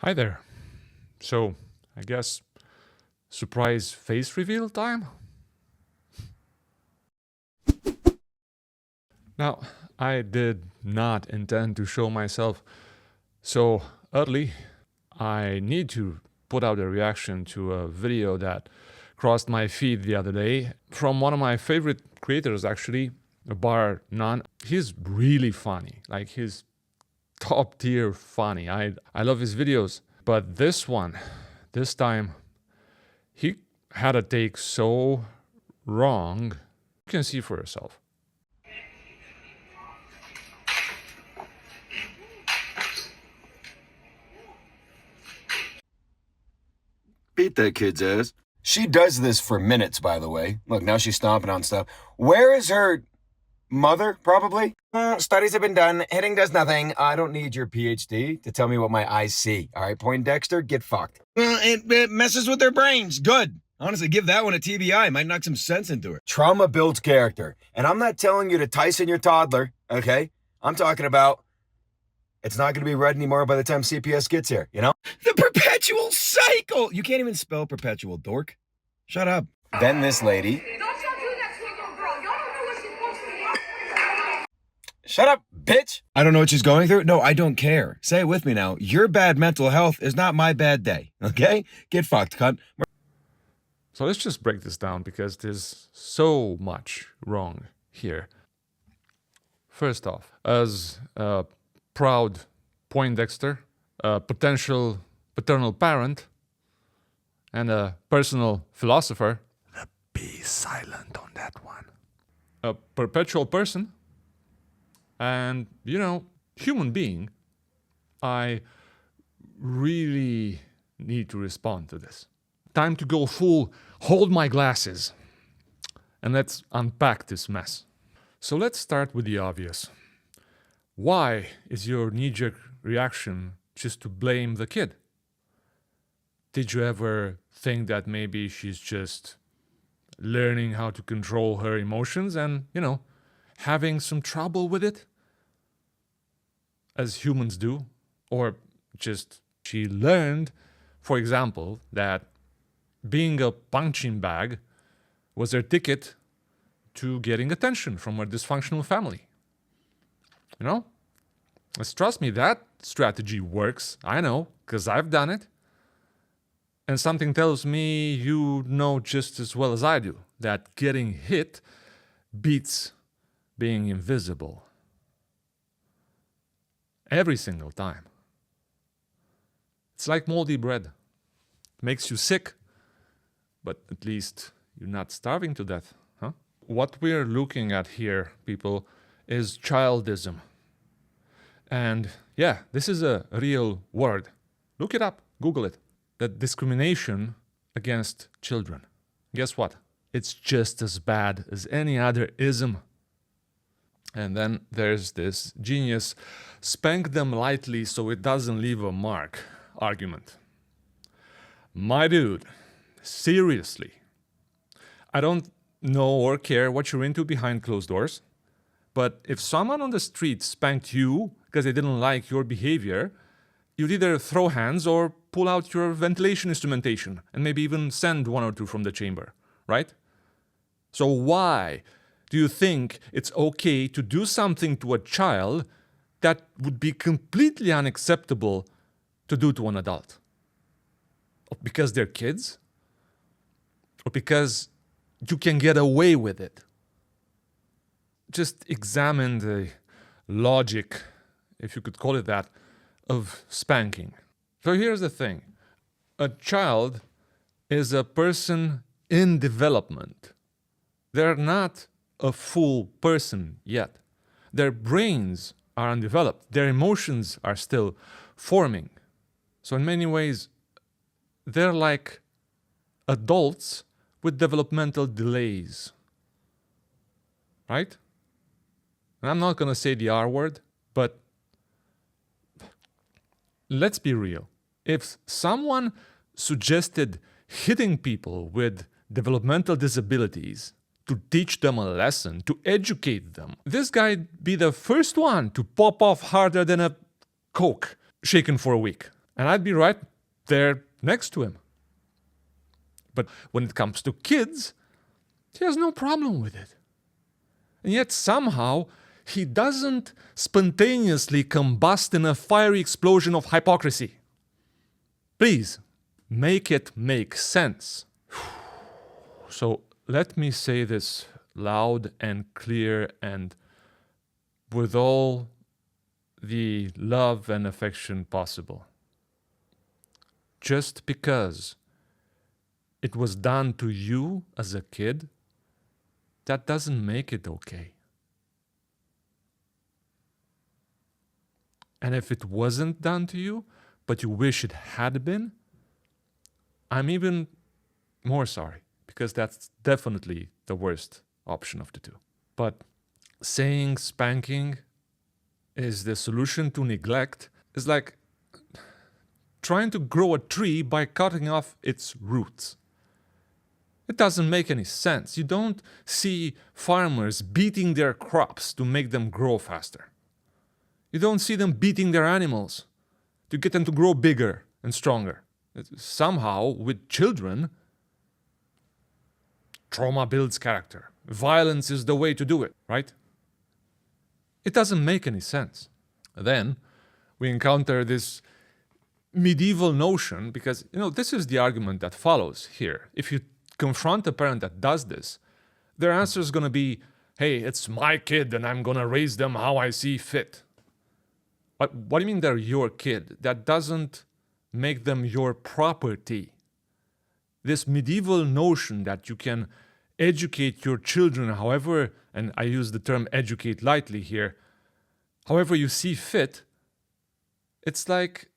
Hi there. So, I guess surprise face reveal time? Now, I did not intend to show myself so early. I need to put out a reaction to a video that crossed my feed the other day from one of my favorite creators, actually, bar none. He's really funny. Like, he's top tier funny. I love his videos. But this one, this time, he had a take so wrong. You can see for yourself. Beat that kid's ass. She does this for minutes, by the way. Look, now she's stomping on stuff. Where is her mother, probably? Studies have been done. Hitting does nothing. I don't need your PhD to tell me what my eyes see. All right, Poindexter, get fucked. It messes with their brains. Good. Honestly, give that one a TBI. Might knock some sense into her. Trauma builds character. And I'm not telling you to Tyson your toddler, okay? I'm talking about it's not going to be red anymore by the time CPS gets here, you know? The perpetual cycle. You can't even spell perpetual, dork. Shut up. Then this lady. Don't y'all do that to a little girl. Y'all don't know what she's supposed to be. Shut up, bitch. I don't know what she's going through. No, I don't care. Say it with me now. Your bad mental health is not my bad day. Okay? Get fucked, cunt. So let's just break this down because there's so much wrong here. First off, as a proud Poindexter, a potential paternal parent, and a personal philosopher, be silent on that one. A perpetual person, and, human being, I really need to respond to this. Time to go full, hold my glasses, and let's unpack this mess. So let's start with the obvious. Why is your knee-jerk reaction just to blame the kid? Did you ever think that maybe she's just learning how to control her emotions and, having some trouble with it? As humans do? Or just she learned, for example, that being a punching bag was her ticket to getting attention from her dysfunctional family. Let's trust me, that strategy works. I know, because I've done it. And something tells me you know just as well as I do that getting hit beats being invisible. Every single time. It's like moldy bread. It makes you sick, but at least you're not starving to death, huh? What we're looking at here, people, is childism. And yeah, this is a real word. Look it up, Google it. That discrimination against children. Guess what? It's just as bad as any other ism. And then there's this genius, spank them lightly so it doesn't leave a mark argument. My dude, seriously. I don't know or care what you're into behind closed doors, but if someone on the street spanked you because they didn't like your behavior, you'd either throw hands or pull out your ventilation instrumentation and maybe even send one or two from the chamber, right? So why do you think it's okay to do something to a child that would be completely unacceptable to do to an adult? Because they're kids? Or because you can get away with it? Just examine the logic, if you could call it that, of spanking. So here's the thing. A child is a person in development. They're not a full person yet. Their brains are undeveloped. Their emotions are still forming. So in many ways, they're like adults with developmental delays. Right? And I'm not going to say the R word, but let's be real. If someone suggested hitting people with developmental disabilities to teach them a lesson, to educate them, this guy'd be the first one to pop off harder than a Coke shaken for a week. And I'd be right there next to him. But when it comes to kids, he has no problem with it. And yet somehow he doesn't spontaneously combust in a fiery explosion of hypocrisy. Please, make it make sense. So let me say this loud and clear and with all the love and affection possible. Just because it was done to you as a kid, that doesn't make it okay. And if it wasn't done to you, but you wish it had been, I'm even more sorry, because that's definitely the worst option of the two. But saying spanking is the solution to neglect is like trying to grow a tree by cutting off its roots. It doesn't make any sense. You don't see farmers beating their crops to make them grow faster. You don't see them beating their animals to get them to grow bigger and stronger. Somehow, with children, trauma builds character. Violence is the way to do it, right? It doesn't make any sense. Then we encounter this medieval notion, because this is the argument that follows here. If you confront a parent that does this, their answer is going to be, hey, it's my kid and I'm going to raise them how I see fit. But what do you mean they're your kid? That doesn't make them your property. This medieval notion that you can educate your children however, and I use the term educate lightly here, however you see fit, it's like,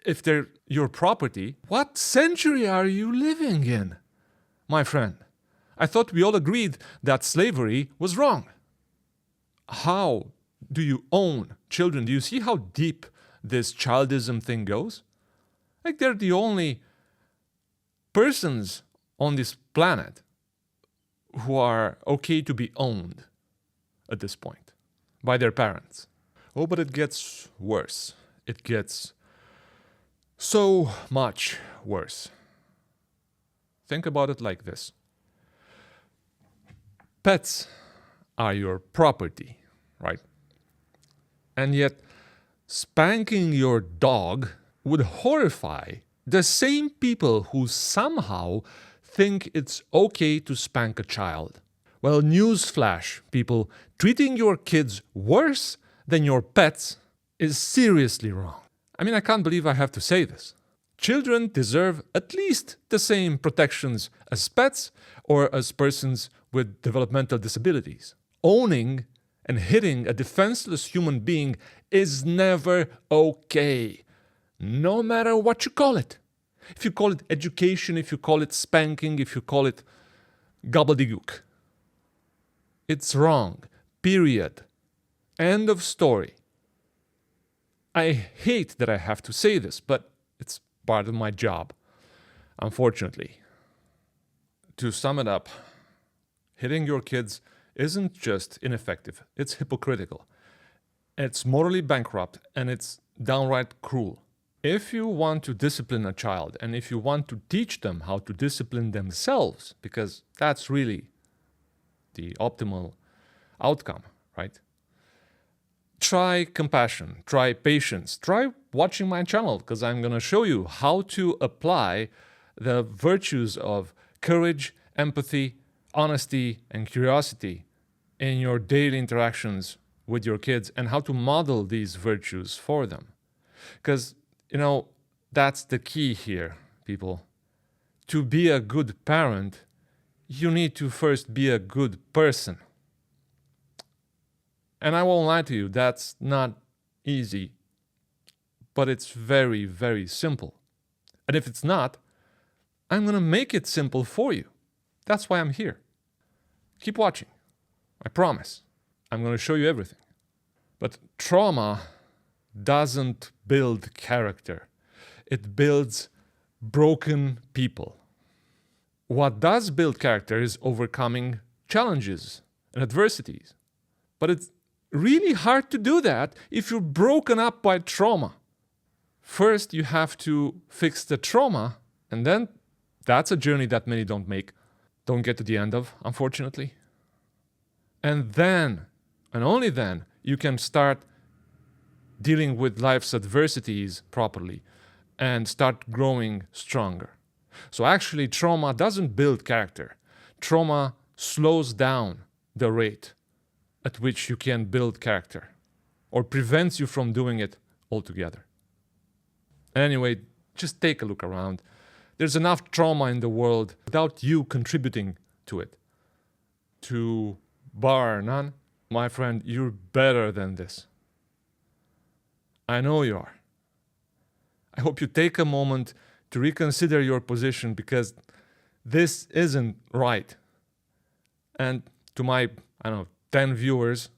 if they're your property, what century are you living in, my friend? I thought we all agreed that slavery was wrong. How do you own children? Do you see how deep this childism thing goes? Like they're the only persons on this planet who are okay to be owned at this point by their parents. Oh, but it gets worse. It gets so much worse. Think about it like this. Pets are your property, right? And yet, spanking your dog would horrify the same people who somehow think it's okay to spank a child. Well, newsflash, people, treating your kids worse than your pets is seriously wrong. I mean, I can't believe I have to say this. Children deserve at least the same protections as pets or as persons with developmental disabilities. Owning and hitting a defenseless human being is never okay, no matter what you call it. If you call it education, if you call it spanking, if you call it gobbledygook. It's wrong. Period. End of story. I hate that I have to say this, but it's part of my job, unfortunately. To sum it up, hitting your kids isn't just ineffective, it's hypocritical. It's morally bankrupt and it's downright cruel. If you want to discipline a child and if you want to teach them how to discipline themselves, because that's really the optimal outcome, right? Try compassion, try patience, try watching my channel, because I'm going to show you how to apply the virtues of courage, empathy, honesty, and curiosity in your daily interactions with your kids and how to model these virtues for them. Because, that's the key here, people. To be a good parent, you need to first be a good person. And I won't lie to you, that's not easy, but it's very, very simple. And if it's not, I'm going to make it simple for you. That's why I'm here. Keep watching. I promise. I'm going to show you everything. But trauma doesn't build character. It builds broken people. What does build character is overcoming challenges and adversities. But it's really hard to do that if you're broken up by trauma. first you have to fix the trauma, and then that's a journey that many don't get to the end of, unfortunately. And then, and only then, you can start dealing with life's adversities properly and start growing stronger. So actually, trauma doesn't build character. Trauma slows down the rate at which you can build character, or prevents you from doing it altogether. Anyway, just take a look around. There's enough trauma in the world without you contributing to it. To bar none, my friend, you're better than this. I know you are. I hope you take a moment to reconsider your position, because this isn't right. And to my, 10 viewers,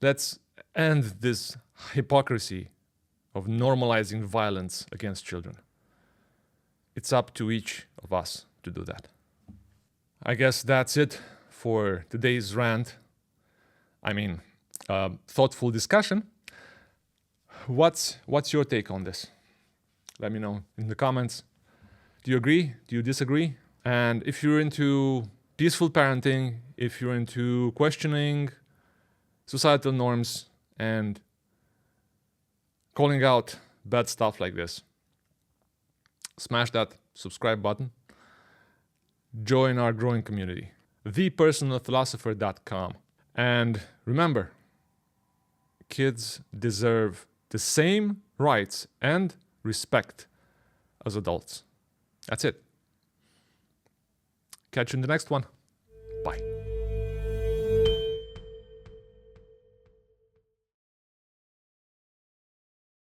let's end this hypocrisy of normalizing violence against children. It's up to each of us to do that. I guess that's it for today's rant. Thoughtful discussion. What's your take on this? Let me know in the comments. Do you agree? Do you disagree? And if you're into peaceful parenting, if you're into questioning societal norms and calling out bad stuff like this, smash that subscribe button. Join our growing community, thepersonalphilosopher.com. And remember, kids deserve the same rights and respect as adults. That's it. Catch you in the next one. Bye.